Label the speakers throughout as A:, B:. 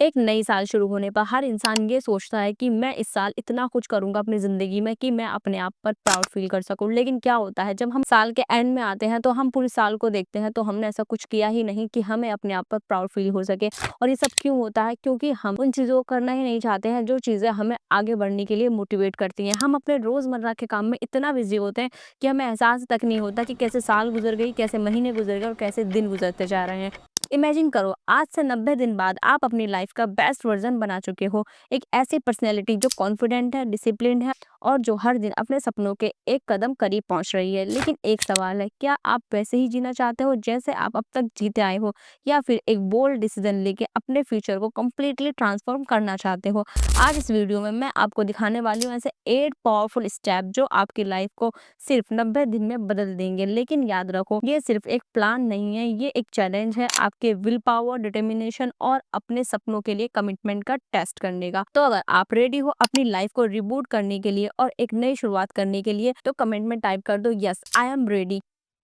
A: एक नई साल शुरू होने पर हर इंसान ये सोचता है कि मैं इस साल इतना कुछ करूंगा अपनी ज़िंदगी में कि मैं अपने आप पर प्राउड फील कर सकूं। लेकिन क्या होता है जब हम साल के एंड में आते हैं तो हम पूरे साल को देखते हैं तो हमने ऐसा कुछ किया ही नहीं कि हमें अपने आप पर प्राउड फील हो सके। और ये सब क्यों होता है? क्योंकि हम उन चीज़ों को करना ही नहीं चाहते हैं जो चीज़ें हमें आगे बढ़ने के लिए मोटिवेट करती हैं। हम अपने रोज़मर्रा के काम में इतना बिजी होते हैं कि हमें एहसास तक नहीं होता कि कैसे साल गुजर गई, कैसे महीने गुजर गए और कैसे दिन गुजरते जा रहे हैं। इमेजिन करो, आज से 90 दिन बाद आप अपनी लाइफ का बेस्ट वर्जन बना चुके हो। एक ऐसी पर्सनैलिटी जो कॉन्फिडेंट है, डिसिप्लिन्ड है और जो हर दिन अपने सपनों के एक कदम करीब पहुंच रही है। लेकिन एक सवाल है, क्या आप वैसे ही जीना चाहते हो जैसे आप अब तक जीते आए हो, या फिर एक बोल्ड डिसीजन लेके अपने फ्यूचर को कम्प्लीटली ट्रांसफॉर्म करना चाहते हो? आज इस वीडियो में मैं आपको दिखाने वाली हूँ ऐसे 8 पावरफुल स्टेप जो आपकी लाइफ को सिर्फ 90 दिन में बदल देंगे। लेकिन याद रखो, ये सिर्फ एक प्लान नहीं है, ये एक चैलेंज है आपके विल पावर, डिटर्मिनेशन और अपने सपनों के लिए कमिटमेंट का टेस्ट करने का। तो अगर आप रेडी हो अपनी लाइफ को रिबूट करने के लिए और एक नई शुरुआत करने के लिए, तो कमेंट में टाइप कर दो यस आई एम रेडी।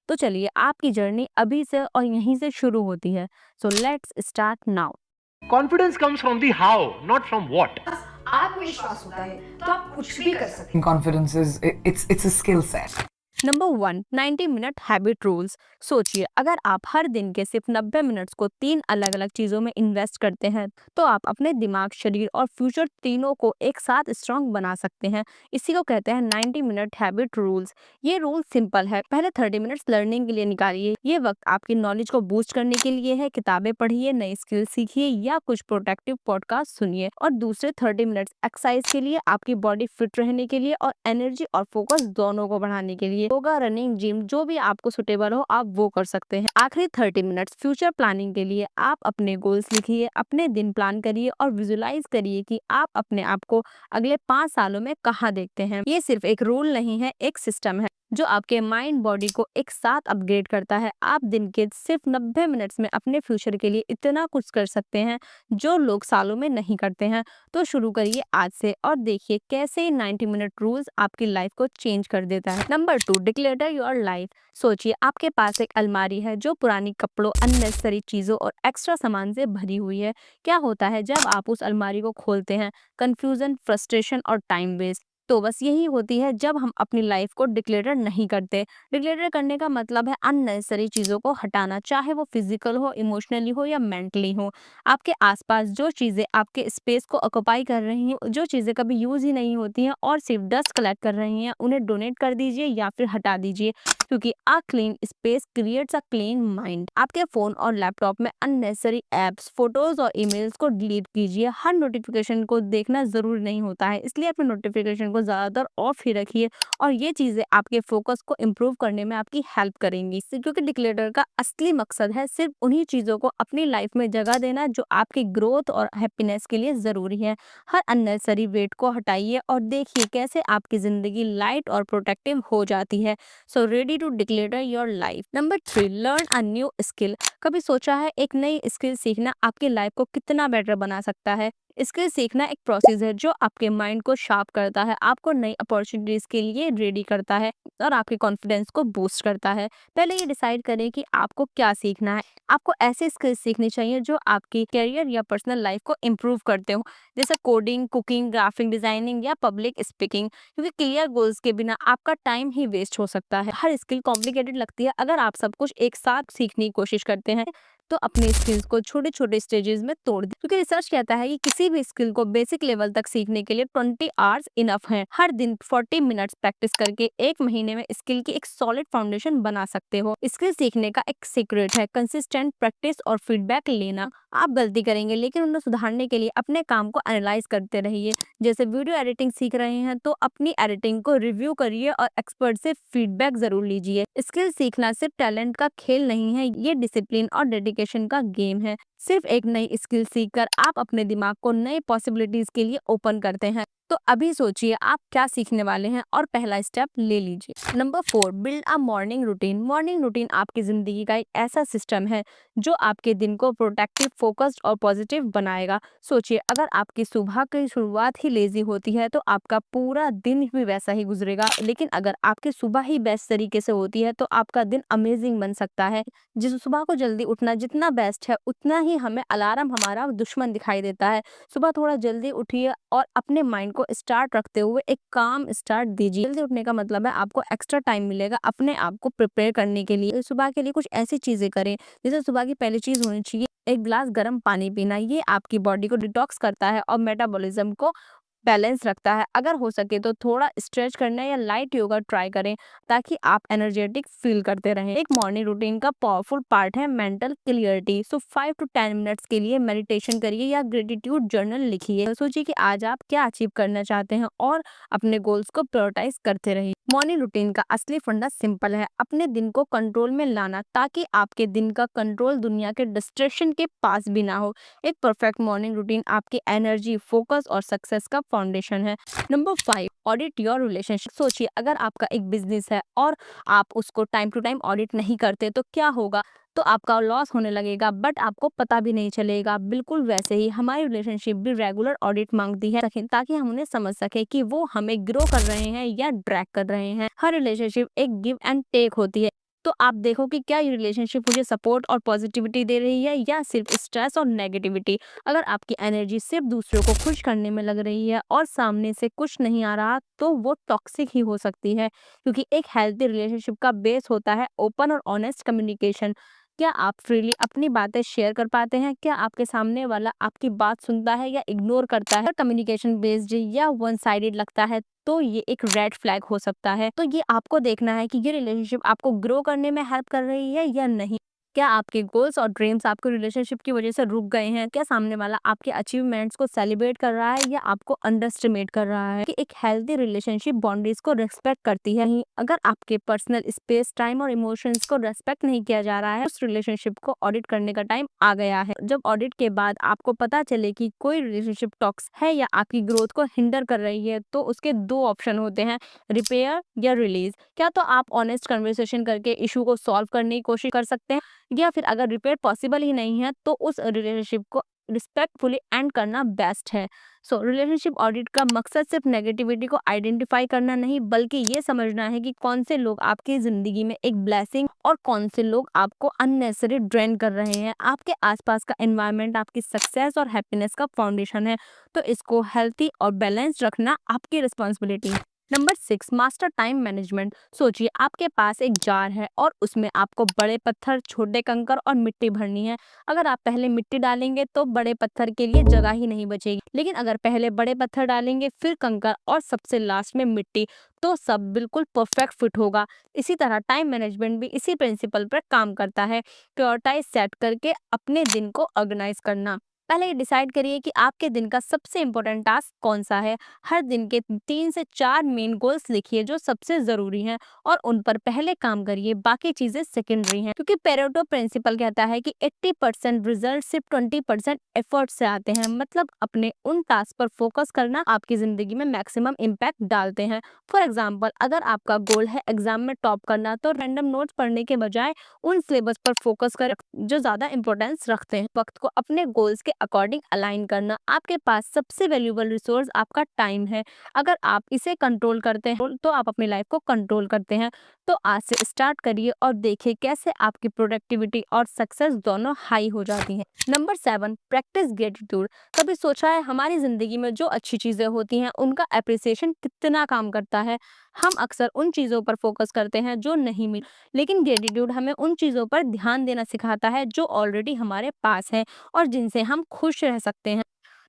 A: तो चलिए, आपकी जर्नी अभी से और यहीं से शुरू होती है। So let's start now.
B: Confidence comes from the how, not from what.
C: आत्मविश्वास होता है तो आप कुछ भी कर सकते
D: Confidence is it's a skill set.
A: Number 1, 90 minute habit rules. सोचिए, अगर आप हर दिन के सिर्फ 90 मिनट्स को 3 अलग अलग चीज़ों में इन्वेस्ट करते हैं तो आप अपने दिमाग, शरीर और फ्यूचर तीनों को एक साथ स्ट्रांग बना सकते हैं। इसी को कहते हैं 90 मिनट हैबिट रूल्स। ये रूल सिंपल है। पहले 30 मिनट्स लर्निंग के लिए निकालिए। ये वक्त आपकी नॉलेज को बूस्ट करने के लिए है। किताबें पढ़िए, नई स्किल सीखिए या कुछ प्रोडक्टिव पॉडकास्ट सुनिए। और दूसरे 30 मिनट्स एक्सरसाइज के लिए, आपकी बॉडी फिट रहने के लिए और एनर्जी और फोकस दोनों को बढ़ाने के लिए। योगा, रनिंग, जिम, जो भी आपको सुटेबल हो आप वो कर सकते हैं। आखिरी 30 मिनट्स फ्यूचर प्लानिंग के लिए, आप अपने गोल्स लिखिए, अपने दिन प्लान करिए और विजुलाइज करिए कि आप अपने आप को अगले 5 सालों में कहाँ देखते हैं। ये सिर्फ एक रूल नहीं है, एक सिस्टम है जो आपके माइंड बॉडी को एक साथ अपग्रेड करता है। आप दिन के सिर्फ 90 मिनट्स में अपने फ्यूचर के लिए इतना कुछ कर सकते हैं जो लोग सालों में नहीं करते हैं। तो शुरू करिए आज से और देखिए कैसे 90 मिनट रूल्स आपकी लाइफ को चेंज कर देता है। Number 2, declutter your life. सोचिए, आपके पास एक अलमारी है जो पुरानी कपड़ों, अननेसेसरी चीजों और एक्स्ट्रा सामान से भरी हुई है। क्या होता है जब आप उस अलमारी को खोलते हैं? कंफ्यूजन, फ्रस्ट्रेशन और टाइम वेस्ट। तो बस यही होती है जब हम अपनी लाइफ को डिक्लेटर नहीं करते। डिक्लेटर करने का मतलब है अननेसेसरी चीजों को हटाना, चाहे वो फिजिकल हो, इमोशनली हो या मेंटली हो। आपके आसपास जो चीजें आपके स्पेस को ऑक्युपाई कर रही हैं, जो चीजें कभी यूज ही नहीं होती हैं और सिर्फ डस्ट कलेक्ट कर रही हैं, उन्हें डोनेट कर दीजिए या फिर हटा दीजिए। क्योंकि a clean space creates a clean mind. आपके फोन और लैपटॉप में अननेसेसरी एप्स, फोटोज और ईमेल्स को डिलीट कीजिए। हर नोटिफिकेशन को देखना जरूरी नहीं होता है, इसलिए अपने नोटिफिकेशन को ज्यादातर ऑफ ही रखिए और ये चीजें आपके फोकस को इम्प्रूव करने में आपकी हेल्प करेंगी। क्योंकि डिक्लेटर का असली मकसद है सिर्फ उन्हीं चीजों को अपनी लाइफ में जगह देना जो आपकी ग्रोथ और हैप्पीनेस के लिए जरूरी है। हर अननेसेसरी वेट को हटाइए और देखिए कैसे आपकी जिंदगी लाइट और प्रोटेक्टिव हो जाती है। So ready to declutter your life. Number 3, learn a new skill. कभी सोचा है एक नई स्किल सीखना आपकी लाइफ को कितना बेटर बना सकता है? स्किल सीखना एक प्रोसेस है जो आपके माइंड को शार्प करता है, आपको नई अपॉर्चुनिटीज के लिए रेडी करता है और आपके कॉन्फिडेंस को बूस्ट करता है। पहले ये डिसाइड करें कि आपको क्या सीखना है। आपको ऐसे स्किल्स सीखनी चाहिए जो आपकी करियर या पर्सनल लाइफ को इम्प्रूव करते हो, जैसे कोडिंग, कुकिंग, ग्राफिक डिजाइनिंग या पब्लिक स्पीकिंग। क्योंकि क्लियर गोल्स के बिना आपका टाइम ही वेस्ट हो सकता है। हर स्किल कॉम्प्लिकेटेड लगती है। अगर आप सब कुछ एक साथ सीखने की कोशिश करते हैं तो अपने स्किल्स को छोटे छोटे स्टेजेस में तोड़ दें। क्योंकि रिसर्च कहता है कि किसी भी स्किल को बेसिक लेवल तक सीखने के लिए 20 आवर्स इनफ है। हर दिन 40 मिनट्स प्रैक्टिस करके एक महीने में स्किल की एक सॉलिड फाउंडेशन बना सकते हो। स्किल सीखने का एक सीक्रेट है कंसिस्टेंट प्रैक्टिस और फीडबैक लेना। आप गलती करेंगे लेकिन उन्हें सुधारने के लिए अपने काम को एनालाइज करते रहिए। जैसे वीडियो एडिटिंग सीख रहे हैं तो अपनी एडिटिंग को रिव्यू करिए और एक्सपर्ट से फीडबैक जरूर लीजिए। स्किल सीखना सिर्फ टैलेंट का खेल नहीं है, ये डिसिप्लिन और डेडिकेशन का गेम है। सिर्फ एक नई स्किल सीखकर आप अपने दिमाग को नए पॉसिबिलिटीज के लिए ओपन करते हैं। तो अभी सोचिए आप क्या सीखने वाले हैं और पहला स्टेप ले लीजिए। Number 4, build a morning routine. Morning routine आपकी जिंदगी का एक ऐसा सिस्टम है जो आपके दिन को प्रोटेक्टिव, फोकस्ड और पॉजिटिव बनाएगा। सोचिए, अगर आपकी सुबह की शुरुआत ही लेजी होती है तो आपका पूरा दिन भी वैसा ही गुजरेगा। लेकिन अगर आपकी सुबह ही बेस्ट तरीके से होती है तो आपका दिन अमेजिंग बन सकता है। जिस सुबह को जल्दी उठना जितना बेस्ट है, उतना ही हमें अलार्म हमारा दुश्मन दिखाई देता है। सुबह थोड़ा जल्दी उठिए और अपने माइंड को स्टार्ट रखते हुए एक काम स्टार्ट दीजिए। जल्दी उठने का मतलब है आपको एक्स्ट्रा टाइम मिलेगा अपने आप को प्रिपेयर करने के लिए। सुबह के लिए कुछ ऐसी चीजें करें, जैसे सुबह की पहली चीज होनी चाहिए एक ग्लास गर्म पानी पीना। ये आपकी बॉडी को डिटॉक्स करता है और मेटाबॉलिज्म को बैलेंस रखता है। अगर हो सके तो थोड़ा स्ट्रेच करना या लाइट योगा ट्राई करें, ताकि आप एनर्जेटिक फील करते रहें। एक मॉर्निंग रूटीन का पावरफुल पार्ट है mental clarity. So 5 to 10 minutes के लिए मेडिटेशन करिए या ग्रेटिट्यूड जर्नल लिखिए। सोचिए कि आज आप क्या अचीव करना चाहते हैं और अपने गोल्स को प्रायोरिटाइज करते रहिए। मॉर्निंग रूटीन का असली फंडा सिंपल है, अपने दिन को कंट्रोल में लाना, ताकि आपके दिन का कंट्रोल दुनिया के डिस्ट्रैक्शन के पास भी ना हो। एक परफेक्ट मॉर्निंग रूटीन आपकी एनर्जी, फोकस और सक्सेस का फाउंडेशन है। Number 5, audit your relationship. सोचिए अगर आपका एक बिजनेस है और आप उसको टाइम टू टाइम ऑडिट नहीं करते तो क्या होगा। तो आपका लॉस होने लगेगा, बट आपको पता भी नहीं चलेगा। बिल्कुल वैसे ही हमारी रिलेशनशिप भी रेगुलर ऑडिट मांगती है, ताकि हम उन्हें समझ सके कि वो हमें ग्रो कर रहे हैं या ड्रैग कर रहे हैं। हर रिलेशनशिप एक गिव एंड टेक होती है, तो आप देखो कि क्या ये रिलेशनशिप मुझे सपोर्ट और पॉजिटिविटी दे रही है या सिर्फ स्ट्रेस और नेगेटिविटी। अगर आपकी एनर्जी सिर्फ दूसरों को खुश करने में लग रही है और सामने से कुछ नहीं आ रहा, तो वो टॉक्सिक ही हो सकती है, क्योंकि एक हेल्थी रिलेशनशिप का बेस होता है ओपन और ऑनेस्ट कम्युनिकेशन। क्या आप फ्रीली अपनी बातें शेयर कर पाते हैं? क्या आपके सामने वाला आपकी बात सुनता है या इग्नोर करता है? अगर कम्युनिकेशन बेस्ड या वन साइडेड लगता है, तो ये एक रेड फ्लैग हो सकता है। तो ये आपको देखना है कि ये रिलेशनशिप आपको ग्रो करने में हेल्प कर रही है या नहीं। क्या आपके गोल्स और ड्रीम्स आपके रिलेशनशिप की वजह से रुक गए हैं? क्या सामने वाला आपके अचीवमेंट्स को सेलिब्रेट कर रहा है या आपको अंडरएस्टिमेट कर रहा है? कि एक हेल्दी रिलेशनशिप बाउंड्रीज को रिस्पेक्ट करती है। नहीं, अगर आपके पर्सनल स्पेस, टाइम और इमोशंस को रेस्पेक्ट नहीं किया जा रहा है, उस रिलेशनशिप को ऑडिट करने का टाइम आ गया है। जब ऑडिट के बाद आपको पता चले कि कोई रिलेशनशिप टॉक्स है या आपकी ग्रोथ को हिंडर कर रही है, तो उसके दो ऑप्शन होते हैं, रिपेयर या रिलीज। क्या तो आप ऑनेस्ट कन्वर्सेशन करके इशू को सॉल्व करने की कोशिश कर सकते हैं, या फिर अगर रिपेयर पॉसिबल ही नहीं है, तो उस रिलेशनशिप को रिस्पेक्टफुली एंड करना बेस्ट है। सो रिलेशनशिप ऑडिट का मकसद सिर्फ नेगेटिविटी को आइडेंटिफाई करना नहीं, बल्कि ये समझना है कि कौन से लोग आपकी जिंदगी में एक ब्लेसिंग और कौन से लोग आपको अननेसेसरी ड्रेन कर रहे हैं। आपके आसपास का एनवायरनमेंट आपकी सक्सेस और हैप्पीनेस का फाउंडेशन है, तो इसको हेल्थी और बैलेंस रखना आपकी रिस्पॉन्सिबिलिटी है। Number 6, master time management. सोचिए आपके पास एक जार है और उसमें आपको बड़े पत्थर, छोटे कंकर और मिट्टी भरनी है। अगर आप पहले मिट्टी डालेंगे तो बड़े पत्थर के लिए जगह ही नहीं बचेगी, लेकिन अगर पहले बड़े पत्थर डालेंगे, फिर कंकर और सबसे लास्ट में मिट्टी, तो सब बिल्कुल परफेक्ट फिट होगा। इसी तरह टाइम मैनेजमेंट भी इसी प्रिंसिपल पर काम करता है, प्रायोरिटाइज सेट करके अपने दिन को ऑर्गेनाइज करना। पहले ये डिसाइड करिए कि आपके दिन का सबसे इम्पोर्टेंट टास्क कौन सा है। हर दिन के 3 से 4 मेन गोल्स लिखिए जो सबसे जरूरी हैं, और उन पर पहले काम करिए, बाकी चीजें सेकेंडरी हैं। क्योंकि पेरेटो प्रिंसिपल कहता है कि 80% रिजल्ट सिर्फ 20% एफर्ट से आते हैं। मतलब अपने उन टास्क पर फोकस करना आपकी जिंदगी में मैक्सिमम इम्पैक्ट डालते हैं। फॉर एग्जाम्पल, अगर आपका गोल है एग्जाम में टॉप करना, तो रैंडम नोट्स पढ़ने के बजाय उन सिलेबस पर फोकस करें जो ज्यादा इंपॉर्टेंस रखते हैं। वक्त को अपने गोल्स के अकॉर्डिंग अलाइन करना। आपके पास सबसे वैल्यूएबल रिसोर्स आपका टाइम है। अगर आप इसे कंट्रोल करते हैं, तो आप अपनी लाइफ को कंट्रोल करते हैं। तो आज से स्टार्ट करिए और देखिए कैसे आपकी प्रोडक्टिविटी और सक्सेस दोनों हाई हो जाती हैं। Number 7, practice gratitude. कभी सोचा है हमारी जिंदगी में जो अच्छी चीजें होती हैं उनका अप्रिसिएशन कितना काम करता है। हम अक्सर उन चीजों पर फोकस करते हैं जो नहीं मिल, लेकिन ग्रेटिट्यूड हमें उन चीजों पर ध्यान देना सिखाता है जो ऑलरेडी हमारे पास है और जिनसे हम खुश रह सकते हैं।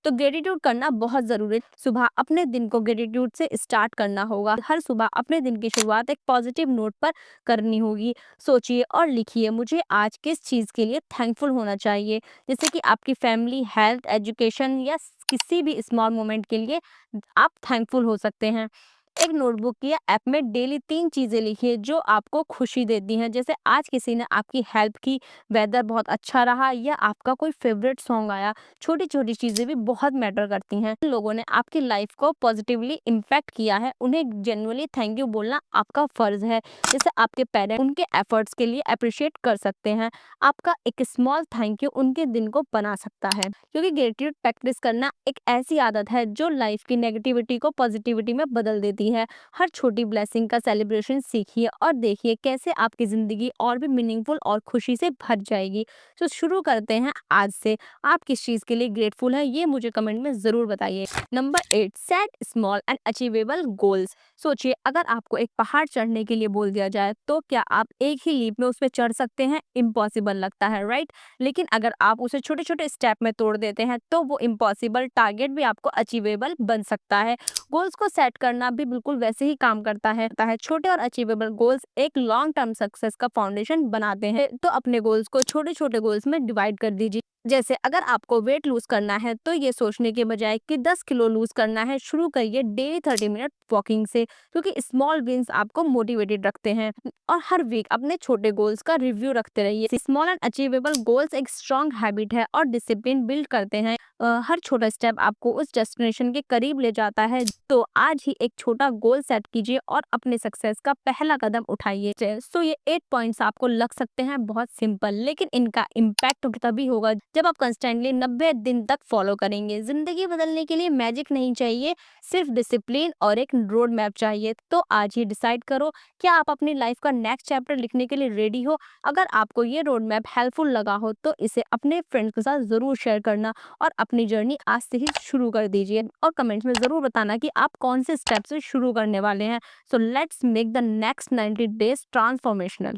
A: तो ग्रेटिट्यूड करना बहुत जरूरी है। सुबह अपने दिन को ग्रेटिट्यूड से स्टार्ट करना होगा। हर सुबह अपने दिन की शुरुआत एक पॉजिटिव नोट पर करनी होगी। सोचिए और लिखिए, मुझे आज किस चीज़ के लिए थैंकफुल होना चाहिए, जैसे कि आपकी फैमिली, हेल्थ, एजुकेशन या किसी भी स्मॉल मोमेंट के लिए आप थैंकफुल हो सकते हैं। एक नोटबुक या ऐप में डेली 3 चीजें लिखिए जो आपको खुशी देती हैं, जैसे आज किसी ने आपकी हेल्प की, वेदर बहुत अच्छा रहा, या आपका कोई फेवरेट सॉन्ग आया। छोटी छोटी चीजें भी बहुत मैटर करती हैं। जिन लोगों ने आपकी लाइफ को पॉजिटिवली इम्पैक्ट किया है, उन्हें जेन्युइनली थैंक यू बोलना आपका फर्ज है। जैसे आपके पेरेंट्स उनके एफर्ट्स के लिए अप्रिशिएट कर सकते हैं। आपका एक स्मॉल थैंक यू उनके दिन को बना सकता है। क्योंकि ग्रेटिट्यूड प्रैक्टिस करना एक ऐसी आदत है जो लाइफ की नेगेटिविटी को पॉजिटिविटी में बदल देती है। मिलती है। हर छोटी ब्लेसिंग का सेलिब्रेशन सीखिए और देखिए कैसे आपकी ज़िंदगी और भी मीनिंगफुल और खुशी से भर जाएगी। तो शुरू करते हैं आज से। आप किस चीज़ के लिए ग्रेटफुल हैं, ये मुझे कमेंट में ज़रूर बताइए। Number 8, set small and achievable goals. सोचिए, अगर आपको एक पहाड़ चढ़ने के लिए बोल दिया जाए तो क्या आप एक ही लीप में उस पे चढ़ सकते हैं? इम्पॉसिबल लगता है, राइट? लेकिन अगर आप उसे छोटे-छोटे स्टेप में तोड़ देते हैं तो वो इम्पॉसिबल टारगेट भी आपको अचीवेबल बन सकता है। गोल्स को सेट करना भी बिल्कुल वैसे ही काम करता है। छोटे और अचीवेबल गोल्स एक लॉन्ग टर्म सक्सेस का फाउंडेशन बनाते हैं। तो अपने गोल्स को छोटे-छोटे गोल्स में डिवाइड कर दीजिए। जैसे अगर आपको वेट लूज करना है तो ये सोचने के बजाय कि 10 किलो लूज करना है, शुरू करिए डेली 30 मिनट वॉकिंग से, क्योंकि स्मॉल विंस आपको मोटिवेटेड रखते हैं। और हर वीक अपने छोटे गोल्स का रिव्यू रखते रहिए। स्मॉल एंड अचीवेबल गोल्स एक स्ट्रॉन्ग हैबिट है और डिसिप्लिन बिल्ड करते हैं। हर छोटा स्टेप आपको उस डेस्टिनेशन के करीब ले जाता है। तो आज ही एक छोटा गोल सेट कीजिए और अपने सक्सेस का पहला कदम उठाइए। सो ये 8 पॉइंट्स आपको लग सकते हैं बहुत सिंपल, लेकिन इनका इम्पैक्ट तभी होगा जब आप कंस्टेंटली 90 दिन तक फॉलो करेंगे। जिंदगी बदलने के लिए मैजिक नहीं चाहिए, सिर्फ डिसिप्लिन और एक रोड मैप चाहिए। तो आज ही डिसाइड करो, क्या आप अपनी लाइफ का नेक्स्ट चैप्टर लिखने के लिए रेडी हो? अगर आपको ये रोड मैप हेल्पफुल लगा हो तो इसे अपने फ्रेंड्स के साथ जरूर शेयर करना और अपनी जर्नी आज से ही शुरू कर दीजिए। और कमेंट्स में जरूर बताना कि आप कौन से स्टेप से शुरू करने वाले हैं। So let's make the next 90 days transformational.